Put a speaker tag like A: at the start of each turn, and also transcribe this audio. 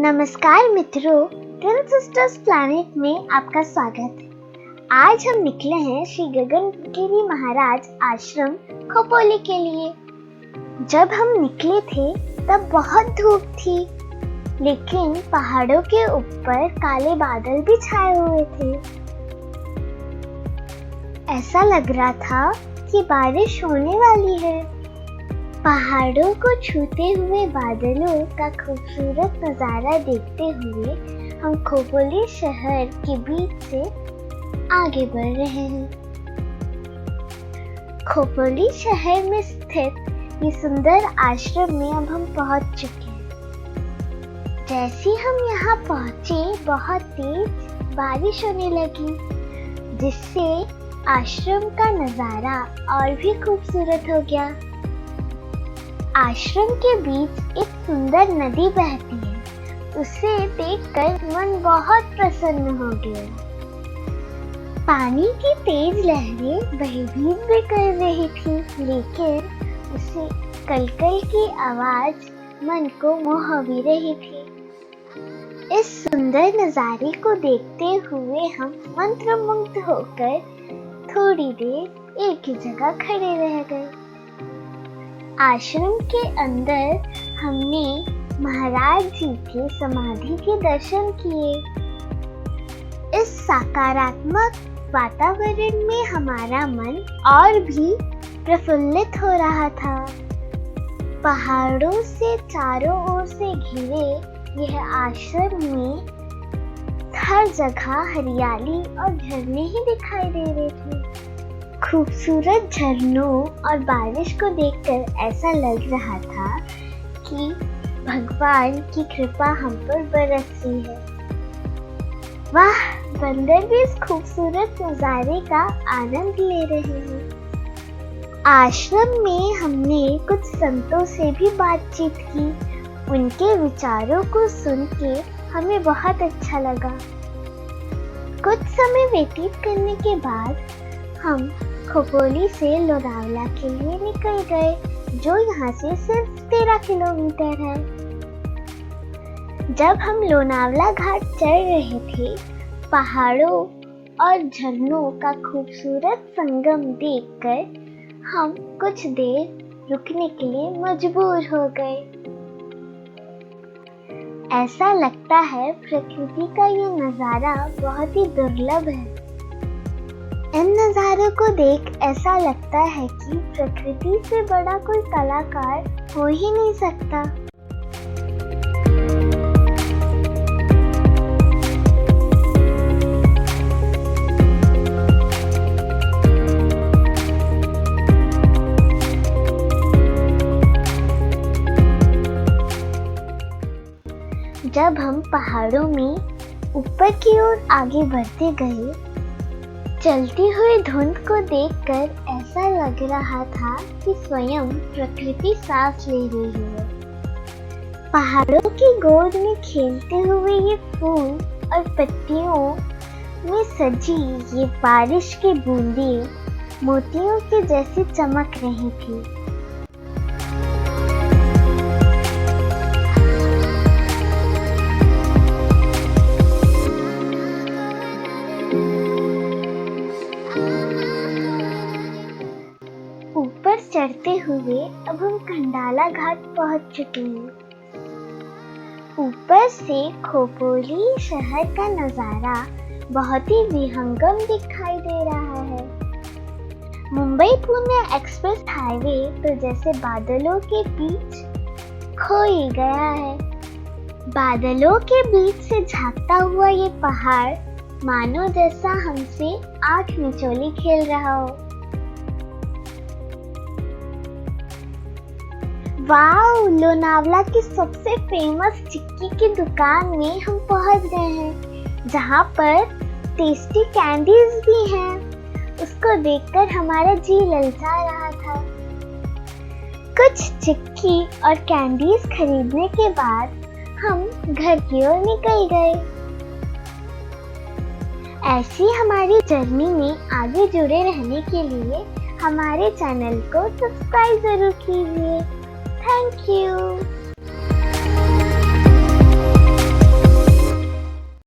A: नमस्कार मित्रों, twin sisters planet में आपका स्वागत है। आज हम निकले हैं श्री गगनगिरी महाराज आश्रम खोपोली के लिए। जब हम निकले थे तब बहुत धूप थी, लेकिन पहाड़ों के ऊपर काले बादल भी छाए हुए थे। ऐसा लग रहा था कि बारिश होने वाली है। पहाड़ों को छूते हुए बादलों का खूबसूरत नज़ारा देखते हुए हम खोपोली शहर के बीच से आगे बढ़ रहे हैं। खोपोली शहर में स्थित ये सुंदर आश्रम में अब हम पहुंच चुके हैं। जैसे हम यहाँ पहुंचे, बहुत तेज बारिश होने लगी, जिससे आश्रम का नज़ारा और भी खूबसूरत हो गया। आश्रम के बीच एक सुंदर नदी बहती है। उसे देखकर मन बहुत प्रसन्न हो गया। पानी की तेज लहरें भयभीत भी कर रही थी, लेकिन उसे कलकल की आवाज मन को मोह भी रही थी। इस सुंदर नज़ारे को देखते हुए हम मंत्रमुग्ध होकर थोड़ी देर एक ही जगह खड़े रह गए। आश्रम के अंदर हमने महाराज जी की समाधि के दर्शन किए। इस सकारात्मक वातावरण में हमारा मन और भी प्रफुल्लित हो रहा था। पहाड़ों से चारों ओर से घिरे यह आश्रम में हर जगह हरियाली और झरने ही दिखाई दे रहे थे। खूबसूरत झरनों और बारिश को देखकर ऐसा लग रहा था कि भगवान की कृपा हम पर बरस रही है। वाह, बंदर भी इस खूबसूरत नज़ारे का आनंद ले रहे हैं। आश्रम में हमने कुछ संतों से भी बातचीत की। उनके विचारों को सुन के हमें बहुत अच्छा लगा। कुछ समय व्यतीत करने के बाद हम खोपोली से लोनावला के लिए निकल गए, जो यहाँ से सिर्फ 13 किलोमीटर है। जब हम लोनावला घाट चढ़ रहे थे, पहाड़ों और झरनों का खूबसूरत संगम देखकर हम कुछ देर रुकने के लिए मजबूर हो गए। ऐसा लगता है प्रकृति का ये नज़ारा बहुत ही दुर्लभ है। इन नज़ारों को देख ऐसा लगता है कि प्रकृति से बड़ा कोई कलाकार हो ही नहीं सकता। जब हम पहाड़ों में ऊपर की ओर आगे बढ़ते गए, चलती हुई धुंध को देखकर ऐसा लग रहा था कि स्वयं प्रकृति सांस ले रही है। पहाड़ों की गोद में खेलते हुए ये फूल और पत्तियों में सजी ये बारिश की बूंदें मोतियों के जैसी चमक रही थी। ऊपर चढ़ते हुए अब हम खंडाला घाट पहुंच चुके हैं। ऊपर से खोपोली शहर का नज़ारा बहुत ही विहंगम दिखाई दे रहा है। मुंबई पुणे एक्सप्रेस हाईवे तो जैसे बादलों के बीच खो ही गया है। बादलों के बीच से झांकता हुआ ये पहाड़ मानो जैसा हमसे आंख मिचोली खेल रहा हो। वाओ, लोनावला की सबसे फेमस चिक्की की दुकान में हम पहुंच गए हैं, जहां पर टेस्टी कैंडीज भी हैं। उसको देखकर हमारा जी ललचा रहा था। कुछ चिक्की और कैंडीज खरीदने के बाद हम घर की ओर निकल गए। ऐसी हमारी जर्नी में आगे जुड़े रहने के लिए हमारे चैनल को सब्सक्राइब जरूर कीजिए। Thank you.